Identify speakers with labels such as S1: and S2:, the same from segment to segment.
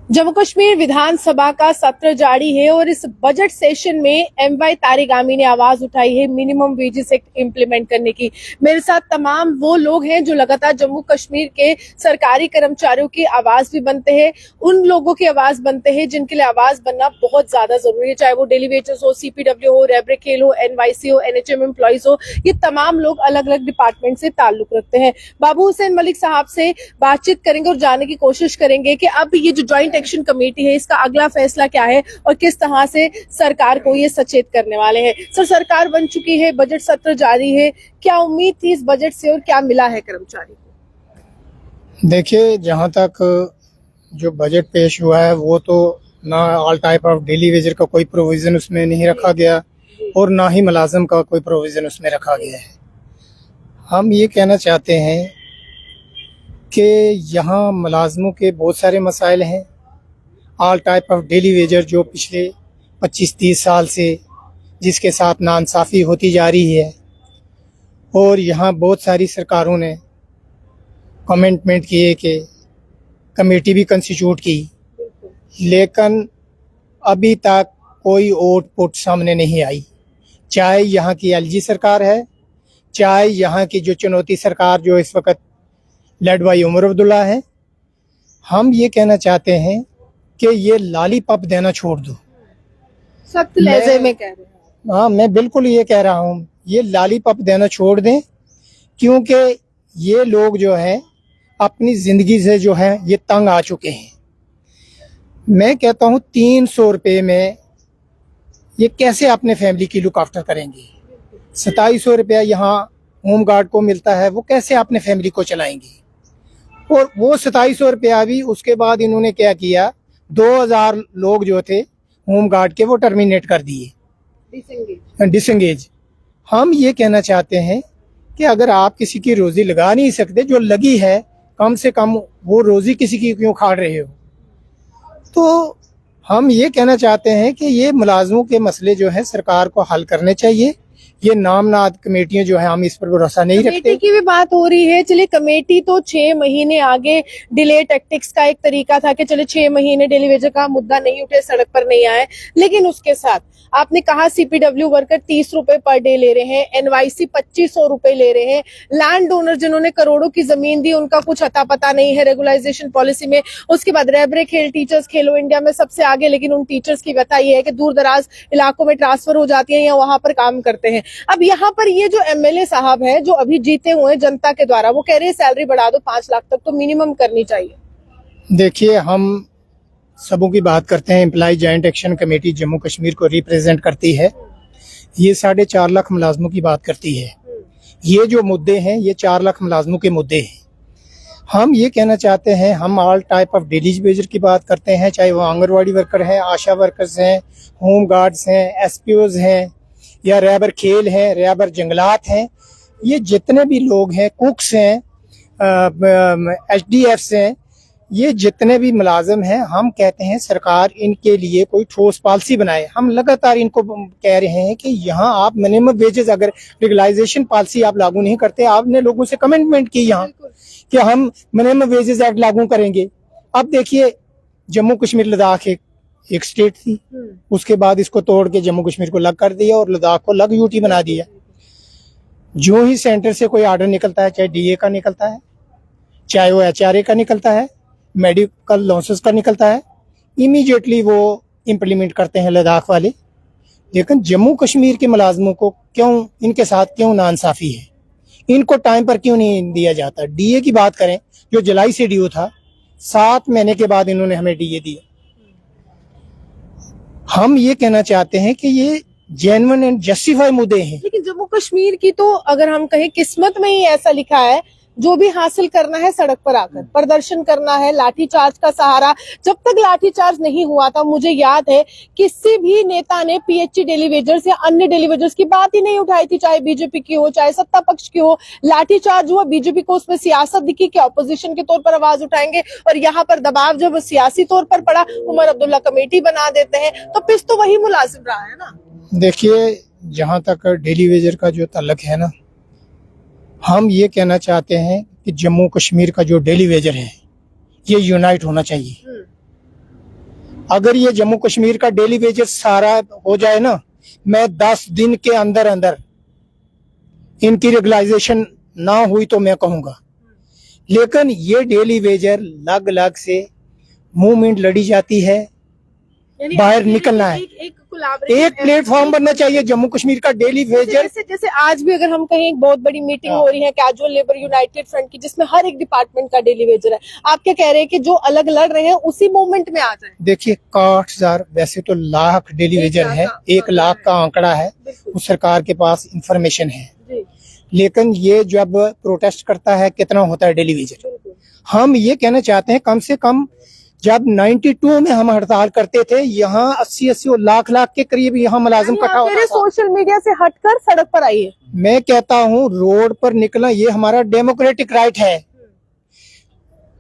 S1: जम्मू कश्मीर विधानसभा का सत्र जारी है और इस बजट सेशन में एमवाई तारिगामी ने आवाज उठाई है मिनिमम वेजेस एक्ट इम्प्लीमेंट करने की। मेरे साथ तमाम वो लोग हैं जो लगातार जम्मू कश्मीर के सरकारी कर्मचारियों की आवाज भी बनते हैं, उन लोगों की आवाज बनते हैं जिनके लिए आवाज बनना बहुत ज्यादा जरूरी है, चाहे वो डेली वेजेस हो, सीपीडब्ल्यू हो, रेबरे खेल हो, एनवाईसी हो, एनएचएम एम्प्लॉइज हो। ये तमाम लोग अलग अलग डिपार्टमेंट से ताल्लुक रखते हैं। बाबू हुसैन मलिक साहब से बातचीत करेंगे और जानने की कोशिश करेंगे कि अब ये जो ज्वाइंट एक्शन कमेटी है इसका अगला फैसला क्या है और किस तरह से सरकार को ये सचेत करने वाले हैं। सर, सरकार बन चुकी है, बजट सत्र जारी है, क्या उम्मीद थी इस बजट से और क्या मिला है कर्मचारी को?
S2: देखिए, जहां तक जो बजट पेश हुआ है वो तो ना all type of daily Vaser का कोई प्रोविजन उसमें नहीं रखा गया और ना ही मुलाजम का कोई प्रोविजन उसमें रखा गया है। हम ये कहना चाहते हैं कि यहाँ मुलाजमों के बहुत सारे मसाइल हैं। All type of daily Vaser जो पिछले 25-30 साल से जिसके साथ नाइंसाफ़ी होती जा रही है और यहाँ बहुत सारी सरकारों ने कमिटमेंट किए कि कमेटी भी कंस्टिट्यूट की, लेकिन अभी तक कोई आउटपुट सामने नहीं आई। चाहे यहाँ की एलजी सरकार है, चाहे यहाँ की जो चुनौती सरकार जो इस वक्त लेड बाई उमर अब्दुल्ला है। हम ये कहना चाहते हैं कि ये लॉलीपॉप देना छोड़ दो।
S1: सख्त लहजे में कह रहे हैं।
S2: हाँ, मैं बिल्कुल ये कह रहा हूँ, ये लॉलीपॉप देना छोड़ दें, क्योंकि ये लोग जो है अपनी ज़िंदगी से जो है ये तंग आ चुके हैं। मैं कहता हूँ 300 रुपये में ये कैसे अपने फैमिली की लुक आफ्टर करेंगे। 2700 रुपया यहाँ होम गार्ड को मिलता है, वो कैसे अपने फैमिली को चलाएंगे। और वो 2700 रुपया भी उसके बाद इन्होंने क्या किया, 2000 लोग जो थे होम गार्ड के वो टर्मिनेट कर दिए, डिसंगेज। हम ये कहना चाहते हैं कि अगर आप किसी की रोजी लगा नहीं सकते, जो लगी है कम से कम वो रोजी किसी की क्यों खा रहे हो। तो हम ये कहना चाहते हैं कि ये मुलाजमों के मसले जो है सरकार को हल करने चाहिए। ये नामनाद कमेटियां जो है हम इस पर भरोसा नहीं रखते।
S1: कमेटी की भी बात हो रही है। चलिए, कमेटी तो 6 महीने आगे, डिले टैक्टिक्स का एक तरीका था कि चले 6 महीने डेली वेजर का मुद्दा नहीं उठे, सड़क पर नहीं आए, लेकिन उसके साथ आपने कहा सीपीडब्ल्यू वर्कर 30 रुपए पर डे ले रहे हैं, एनवाईसी 2500 रुपए ले रहे हैं, लैंड डोनर जिन्होंने करोड़ों की जमीन दी उनका कुछ अता पता नहीं है रेगुलाइजेशन पॉलिसी में। उसके बाद रेबरे खेल टीचर्स खेलो इंडिया में सबसे आगे, लेकिन उन टीचर्स की व्यथा यह है कि दूर दराज इलाकों में ट्रांसफर हो जाती है या वहां पर काम करते हैं। अब यहाँ पर ये जो एमएलए साहब है जो अभी जीते हुए जनता के द्वारा, वो कह रहे हैं सैलरी बढ़ा दो 5 लाख तक तो मिनिमम करनी चाहिए।
S2: देखिए, हम सबों की बात करते हैं। Employ joint action committee Jammu Kashmir को रिप्रेजेंट करती है। ये 4.5 लाख मुलाजमों की बात करती है। ये जो मुद्दे हैं ये 4 लाख मुलाजमों के मुद्दे हैं। हम ये कहना चाहते हैं, हम all type of daily Vaser की बात करते हैं, चाहे वो आंगनवाड़ी वर्कर हैं, आशा वर्कर्स हैं, होम गार्ड्स हैं, एसपीओज हैं, या रैबर खेल हैं, रैबर जंगलात हैं। ये जितने भी लोग हैं, कुक्स हैं, एचडीएफ्स हैं, ये जितने भी मुलाजिम हैं, हम कहते हैं सरकार इनके लिए कोई ठोस पॉलिसी बनाए। हम लगातार इनको कह रहे हैं कि यहाँ आप मिनिमम वेजेस, अगर रेगुलाइजेशन पॉलिसी आप लागू नहीं करते, आपने लोगों से कमिटमेंट की यहाँ कि हम मिनिमम वेजेस एक्ट लागू करेंगे। अब देखिए, जम्मू कश्मीर लद्दाख एक स्टेट थी, उसके बाद इसको तोड़ के जम्मू कश्मीर को अलग कर दिया और लद्दाख को अलग यूटी बना दिया। जो ही सेंटर से कोई ऑर्डर निकलता है, चाहे डीए का निकलता है, चाहे वो एचआरए का निकलता है, मेडिकल लॉसेस का निकलता है, इमीडिएटली वो इम्प्लीमेंट करते हैं लद्दाख वाले। लेकिन जम्मू कश्मीर के मुलाजमों को क्यों, इनके साथ क्यों नाइंसाफी है, इनको टाइम पर क्यों नहीं दिया जाता। डीए की बात करें, जो जुलाई से ड्यू था, 7 महीने के बाद इन्होंने हमें डीए दिया। हम ये कहना चाहते हैं कि ये जेन्युइन एंड जस्टिफाई मुद्दे हैं।
S1: लेकिन जम्मू कश्मीर की तो अगर हम कहें किस्मत में ही ऐसा लिखा है, जो भी हासिल करना है सड़क पर आकर प्रदर्शन करना है, लाठीचार्ज का सहारा। जब तक लाठीचार्ज नहीं हुआ था, मुझे याद है किसी भी नेता ने पीएचई डेली वेजर्स या अन्य डेली वेजर्स की बात ही नहीं उठाई थी, चाहे बीजेपी की हो चाहे सत्ता पक्ष की हो। लाठीचार्ज हुआ, बीजेपी को उसमें सियासत दिखी कि ऑपोजिशन के तौर पर आवाज उठाएंगे, और यहाँ पर दबाव जब सियासी तौर पर पड़ा, उमर अब्दुल्ला कमेटी बना देते हैं, तो पिस तो वही मुलाजिम रहा है ना।
S2: देखिए, जहाँ तक डेली वेजर का जो ताल्लुक है ना, हम ये कहना चाहते हैं कि जम्मू कश्मीर का जो डेली वेजर है ये यूनाइट होना चाहिए। अगर ये जम्मू कश्मीर का डेली वेजेस सारा हो जाए ना, मैं 10 दिन के अंदर अंदर इनकी रेगुलाइजेशन ना हुई तो मैं कहूंगा। लेकिन ये डेली वेजर लग लग से मूवमेंट लड़ी जाती है,
S1: यानी
S2: बाहर
S1: आप कह रहे हैं
S2: निकलना
S1: कि
S2: है।
S1: एक collaborative
S2: एक प्लेटफॉर्म
S1: effort-
S2: बनना चाहिए जम्मू कश्मीर का डेली वेजर।
S1: जैसे जैसे आज भी अगर हम कहें एक बहुत बड़ी मीटिंग हो रही है कैजुअल लेबर यूनाइटेड फ्रंट की, जिसमें हर एक डिपार्टमेंट का डेली वेजर है, आप क्या कह रहे हैं कि जो अलग लड़ रहे हैं उसी मूवमेंट में आ जाए?
S2: देखिए 61,000 वैसे तो लाख डेली
S1: एक
S2: वेजर
S1: लाख
S2: है,
S1: का
S2: 1 लाख का आंकड़ा है,
S1: बिल्कुल।
S2: वो सरकार के पास इंफॉर्मेशन है।
S1: जी
S2: लेकिन ये जब प्रोटेस्ट करता है कितना होता है डेली वेजर,
S1: बिल्कुल।
S2: हम ये कहना चाहते हैं कम से कम जब 92 में हम हड़ताल करते थे, यहाँ 80 और लाख के करीब यहाँ मुलाजिम
S1: यानी
S2: इकट्ठा
S1: आप कह रहे
S2: होता था।
S1: सोशल मीडिया से हटकर सड़क पर आइए।
S2: मैं कहता हूँ रोड पर निकलना ये हमारा डेमोक्रेटिक राइट है।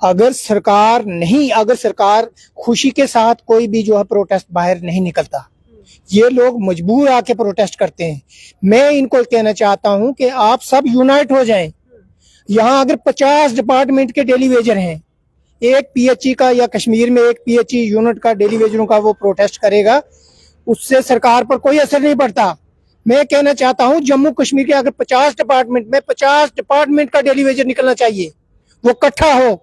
S2: अगर सरकार खुशी के साथ कोई भी जो है प्रोटेस्ट बाहर नहीं निकलता, ये लोग मजबूर आके प्रोटेस्ट करते हैं। मैं इनको कहना चाहता हूं कि आप सब यूनाइट हो जाएं। यहाँ अगर 50 डिपार्टमेंट के डेली वेजर हैं, एक पीएचई का या कश्मीर में एक पीएचई यूनिट का डेली वेजरों का वो प्रोटेस्ट करेगा, उससे सरकार पर कोई असर नहीं पड़ता। मैं कहना चाहता हूं जम्मू कश्मीर के अगर 50 डिपार्टमेंट में 50 डिपार्टमेंट का डेली वेजर निकलना चाहिए, वो इकट्ठा हो,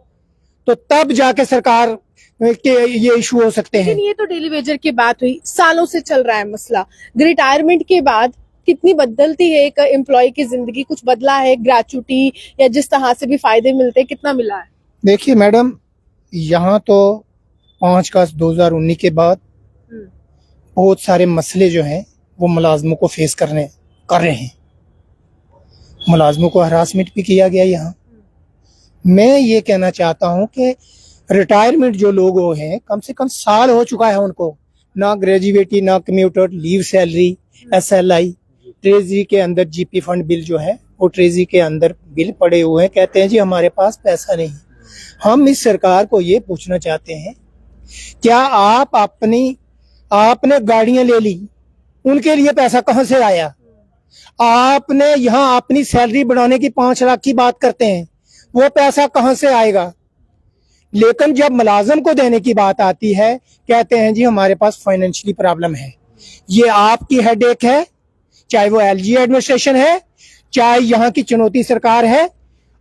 S2: तो तब जाके सरकार के ये इशू हो सकते हैं।
S1: लेकिन ये तो डेली वेजर की बात हुई, सालों से चल रहा है मसला। रिटायरमेंट के बाद कितनी बदलती है एक एम्प्लॉय की जिंदगी, कुछ बदला है? ग्रेचुटी या जिस तरह से भी फायदे मिलते हैं, कितना मिला है?
S2: देखिए मैडम, यहाँ तो 5/10/2019 के बाद बहुत सारे मसले जो हैं वो मुलाजमों को फेस कर रहे हैं। मुलाजमों को हरासमेंट भी किया गया यहाँ। मैं ये कहना चाहता हूँ कि रिटायरमेंट जो लोग हैं, कम से कम साल हो चुका है उनको, ना ग्रेजुएटी ना commuter, leave salary, SLI, treasury के अंदर GP फंड बिल जो है वो ट्रेजरी के अंदर बिल पड़े हुए हैं। कहते हैं जी हमारे पास पैसा नहीं। हम इस सरकार को ये पूछना चाहते हैं, क्या आपने गाड़ियां ले ली, उनके लिए पैसा कहां से आया? आपने यहाँ अपनी सैलरी बढ़ाने की 5 लाख की बात करते हैं, वो पैसा कहां से आएगा? लेकिन जब मुलाजिम को देने की बात आती है, कहते हैं जी हमारे पास फाइनेंशियली प्रॉब्लम है। ये आपकी हेडेक है, चाहे वो LG एडमिनिस्ट्रेशन है, चाहे यहाँ की चुनौती सरकार है।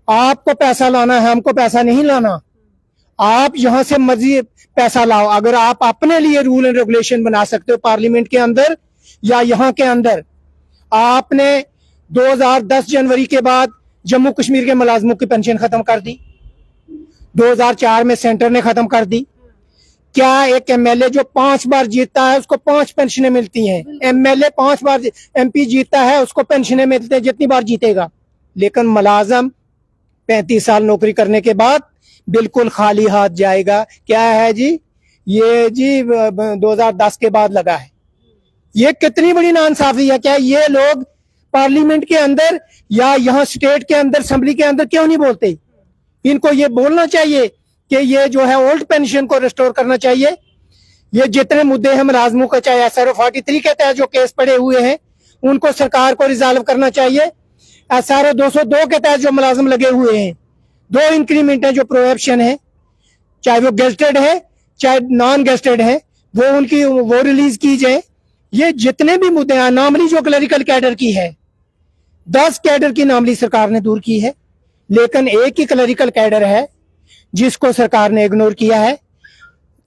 S2: आपको पैसा लाना है, हमको पैसा नहीं लाना। आप यहाँ से मर्जी पैसा लाओ। अगर आप अपने लिए रूल एंड रेगुलेशन बना सकते हो पार्लियामेंट के अंदर या यहाँ के अंदर, आपने 2010 जनवरी के बाद जम्मू कश्मीर के मुलाजिमों की पेंशन खत्म कर दी, 2004 में सेंटर ने खत्म कर दी। क्या एक MLA जो 5 बार जीतता है उसको 5 पेंशनें मिलती हैं? MLA 5 बार MP जीतता है उसको पेंशनें मिलती हैं जितनी बार जीतेगा। लेकिन मुलाजिम 35 साल नौकरी करने के बाद बिल्कुल खाली हाथ जाएगा। क्या है जी? ये जी 2010 के बाद लगा है। ये कितनी बड़ी नाइंसाफी है। क्या ये लोग पार्लियामेंट के अंदर या यहाँ स्टेट के अंदर असेंबली के अंदर क्यों नहीं बोलते? इनको ये बोलना चाहिए कि ये जो है ओल्ड पेंशन को रिस्टोर करना चाहिए। ये जितने मुद्दे हैं मुलाजमों का, चाहे SRO 43 के तहत जो केस पड़े हुए हैं उनको सरकार को रिजॉल्व करना चाहिए। SRO 202 के तहत जो मुलाजिम लगे हुए हैं, 2 इंक्रीमेंट है जो प्रोहिबिशन है, चाहे वो गेस्टेड है चाहे नॉन गेस्टेड है, वो रिलीज की जाए। ये जितने भी मुद्दे हैं, अनॉमली जो क्लरिकल कैडर की है, 10 कैडर की अनॉमली सरकार ने दूर की है, लेकिन एक ही क्लरिकल कैडर है जिसको सरकार ने इग्नोर किया है।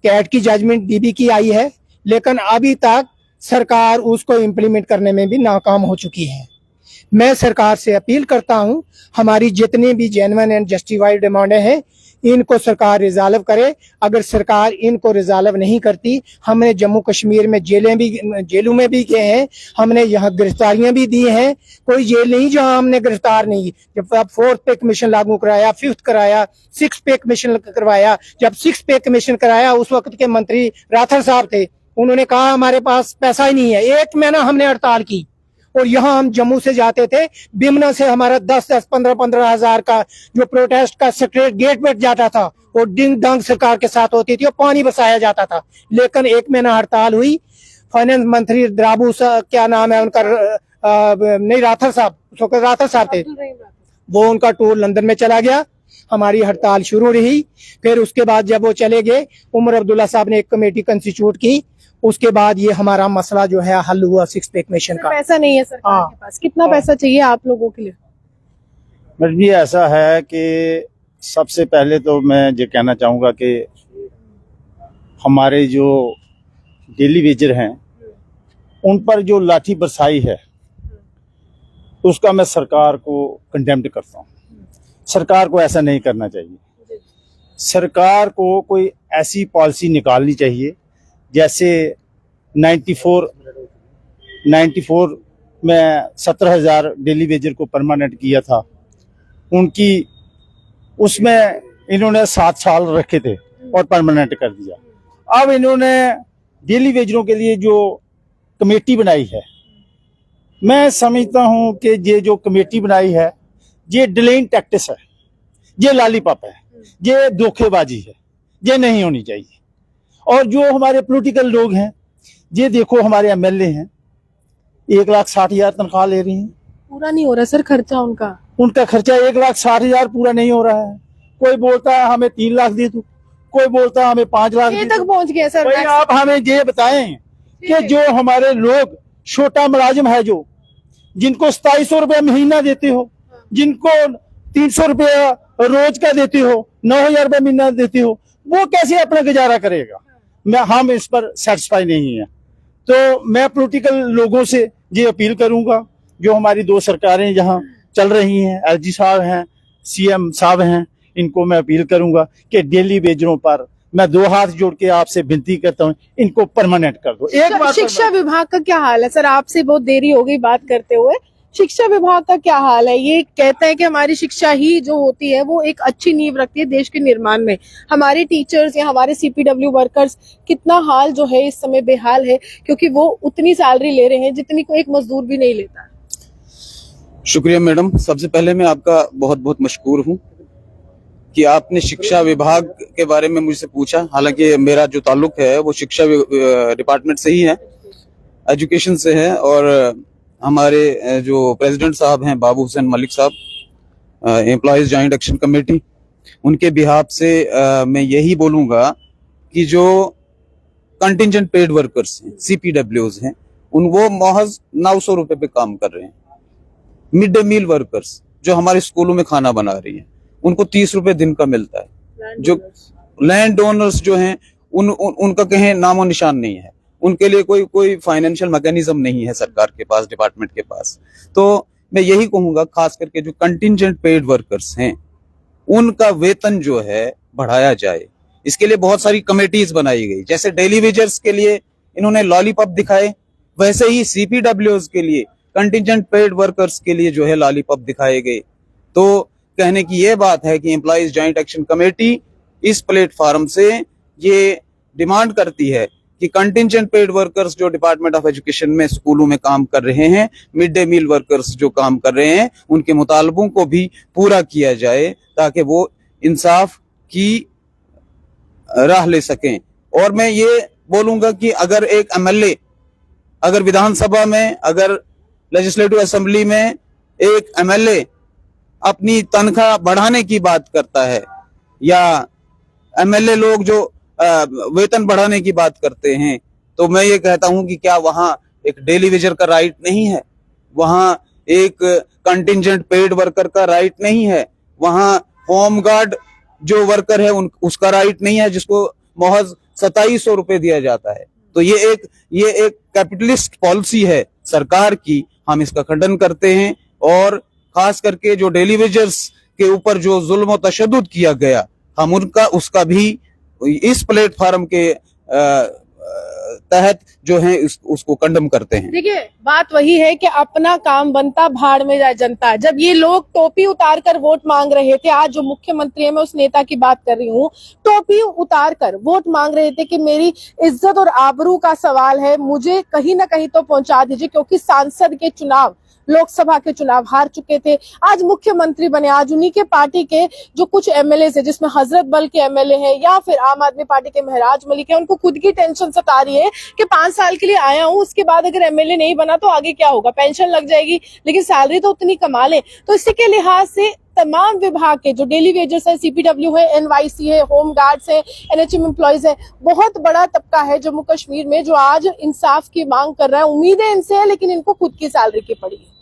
S2: कैट की जजमेंट DB की आई है, लेकिन अभी तक सरकार उसको इम्प्लीमेंट करने में भी नाकाम हो चुकी है। मैं सरकार से अपील करता हूं, हमारी जितनी भी जेन्युइन एंड जस्टिफाइड डिमांडें हैं इनको सरकार रिजॉल्व करे। अगर सरकार इनको रिजॉल्व नहीं करती, हमने जम्मू कश्मीर में जेलों में भी गए हैं, हमने यहाँ गिरफ्तारियां भी दी हैं। कोई जेल नहीं जहां हमने गिरफ्तार नहीं। जब 4th पे कमीशन लागू कराया, 5th कराया, 6th पे कमीशन करवाया। जब 6th पे कमीशन कराया उस वक्त के मंत्री राठौर साहब थे, उन्होंने कहा हमारे पास पैसा ही नहीं है। 1 महीना हमने हड़ताल की और यहाँ हम जम्मू से जाते थे, बिमना से हमारा 10-10, 15-15 हजार का जो प्रोटेस्ट का सेक्रेटरीट गेट पे जाता था, वो डिंग डंग सरकार के साथ होती थी और पानी बरसाया जाता था। लेकिन 1 महीना हड़ताल हुई। फाइनेंस मंत्री द्राबू क्या नाम है उनका, नहीं राठौर साहब थे, वो उनका टूर लंदन में चला गया। हमारी हड़ताल शुरू रही। फिर उसके बाद जब वो चले गए, उमर अब्दुल्ला साहब ने एक कमेटी कंस्टिट्यूट की, उसके बाद ये हमारा मसला जो है हल हुआ 6 पे कमीशन का।
S1: पैसा नहीं है सरकार
S2: हाँ।
S1: के पास, कितना पैसा चाहिए आप लोगों के लिए?
S3: मैडम जी ऐसा है कि सबसे पहले तो मैं ये कहना चाहूँगा कि हमारे जो डेली वेजर हैं उन पर जो लाठी बरसाई है उसका मैं सरकार को कंडेम्ड करता हूँ। सरकार को ऐसा नहीं करना चाहिए। सरकार को कोई ऐसी पॉलिसी निकालनी चाहिए जैसे 94 में 17,000 डेली वेजर को परमानेंट किया था, उनकी उसमें इन्होंने 7 साल रखे थे और परमानेंट कर दिया। अब इन्होंने डेली वेजरों के लिए जो कमेटी बनाई है, मैं समझता हूं कि ये जो कमेटी बनाई है ये डिलेइंग टैक्टिस है, ये लॉलीपॉप है, ये धोखेबाजी है, ये नहीं होनी चाहिए। और जो हमारे पॉलिटिकल लोग हैं, ये देखो हमारे एमएलए हैं 1,60,000 तनख्वाह ले रही हैं।
S1: पूरा नहीं हो रहा सर खर्चा उनका
S3: खर्चा 1,60,000 पूरा नहीं हो रहा है। कोई बोलता है हमें 3 लाख दे दो, कोई बोलता है हमें 5 लाख
S1: ये
S3: दे
S1: तक
S3: दो।
S1: पहुंच गया सर।
S3: भाई आप हमें ये बताएं कि जो हमारे लोग छोटा मुलाजिम है, जो जिनको 2700 रुपया महीना देते हो, जिनको 300 रुपया रोज का देते हो, 9,000 रुपया महीना देते हो, वो कैसे अपना गुजारा करेगा? हम इस पर सेटिस्फाई नहीं है। तो मैं पॉलिटिकल लोगों से ये अपील करूंगा, जो हमारी 2 सरकारें जहां चल रही हैं, एलजी साहब हैं, सीएम साहब हैं, इनको मैं अपील करूंगा कि डेली वेजरों पर मैं 2 हाथ जोड़ के आपसे विनती करता हूं, इनको परमानेंट कर दो। एक बार
S1: शिक्षा विभाग का क्या हाल है सर? आपसे बहुत देरी हो गई बात करते हुए। शिक्षा विभाग का क्या हाल है? ये कहते हैं कि हमारी शिक्षा ही जो होती है वो एक अच्छी नींव रखती है देश के निर्माण में। हमारे टीचर्स या हमारे सीपीडब्ल्यू वर्कर्स कितना हाल जो है इस समय बेहाल है, क्योंकि वो उतनी सैलरी ले रहे हैं जितनी कोई एक मजदूर भी नहीं लेता।
S4: शुक्रिया मैडम, सबसे पहले मैं आपका बहुत बहुत मशकूर हूँ कि आपने शिक्षा विभाग के बारे में मुझसे पूछा। हालांकि मेरा जो ताल्लुक है वो शिक्षा डिपार्टमेंट से ही है, एजुकेशन से है। और हमारे जो प्रेसिडेंट साहब हैं बाबू हुसैन मलिक साहब, एम्प्लॉयज जॉइंट एक्शन कमेटी, उनके बिहाफ से मैं यही बोलूंगा कि जो कंटिजेंट पेड वर्कर्स हैं, सीपीडब्ल्यूज हैं, वो महज 900 रुपए पे काम कर रहे हैं। मिड डे मील वर्कर्स जो हमारे स्कूलों में खाना बना रही हैं, उनको 30 रुपए दिन का मिलता है। जो लैंड डोनर्स जो हैं उनका कहीं नामो निशान नहीं है। उनके लिए कोई फाइनेंशियल मैकेनिज्म नहीं है सरकार के पास, डिपार्टमेंट के पास। तो मैं यही कहूंगा, खास करके जो कंटिजेंट पेड वर्कर्स हैं उनका वेतन जो है बढ़ाया जाए। इसके लिए बहुत सारी कमेटीज बनाई गई। जैसे डेली वेजर्स के लिए इन्होंने लॉलीपॉप दिखाए, वैसे ही सीपीडब्ल्यूज के लिए, कंटिजेंट पेड वर्कर्स के लिए जो है लॉलीपॉप दिखाए गए। तो कहने की ये बात है कि एम्प्लॉयज जॉइंट एक्शन कमेटी इस प्लेटफॉर्म से ये डिमांड करती है कि कंटिजेंट पेड वर्कर्स जो डिपार्टमेंट ऑफ एजुकेशन में स्कूलों में काम कर रहे हैं, मिड डे मील वर्कर्स जो काम कर रहे हैं, उनके मुतालबों को भी पूरा किया जाए ताकि वो इंसाफ की राह ले सकें। और मैं ये बोलूंगा कि अगर एक एमएलए, अगर विधानसभा में, अगर लेजिस्लेटिव असेंबली में एक एमएलए अपनी तनख्वाह बढ़ाने की बात करता है, या एमएलए लोग जो वेतन बढ़ाने की बात करते हैं, तो मैं ये कहता हूं कि क्या वहां एक डेली वेजर का राइट नहीं है? वहां एक कंटिजेंट पेड वर्कर का राइट नहीं है? वहां होम गार्ड जो वर्कर है उसका राइट नहीं है, जिसको महज 2700 रुपए दिया जाता है? तो ये एक कैपिटलिस्ट पॉलिसी है सरकार की। हम इसका खंडन करते हैं। और खास करके जो डेली वेजर्स के ऊपर जो जुल्म और तशद्दुद किया गया, हम उसका भी इस प्लेटफॉर्म के तहत जो है उसको कंडम करते हैं।
S1: देखिए, बात वही है कि अपना काम बनता, भाड़ में जाए जनता। जब ये लोग टोपी उतार कर वोट मांग रहे थे, आज जो मुख्यमंत्री है, मैं उस नेता की बात कर रही हूँ, टोपी उतार कर वोट मांग रहे थे कि मेरी इज्जत और आबरू का सवाल है, मुझे कहीं ना कहीं तो पहुंचा दीजिए, क्योंकि सांसद के चुनाव, लोकसभा के चुनाव हार चुके थे। आज मुख्यमंत्री बने, आज उन्हीं के पार्टी के जो कुछ एमएलए है, जिसमें हजरत बल के एमएलए हैं या फिर आम आदमी पार्टी के महराज मलिक है, उनको खुद की टेंशन सता रही है कि 5 साल के लिए आया हूं, उसके बाद अगर एमएलए नहीं बना तो आगे क्या होगा, पेंशन लग जाएगी, लेकिन सैलरी तो उतनी कमा ले। तो इसी के लिहाज से तमाम विभाग के जो डेली वेजर्स है, CPW है, NYC है, होम गार्ड्स है, NHM एम्प्लॉयज है, बहुत बड़ा तबका है जम्मू कश्मीर में जो आज इंसाफ की मांग कर रहा है। उम्मीदें इनसे है लेकिन इनको खुद की सैलरी की पड़ी है।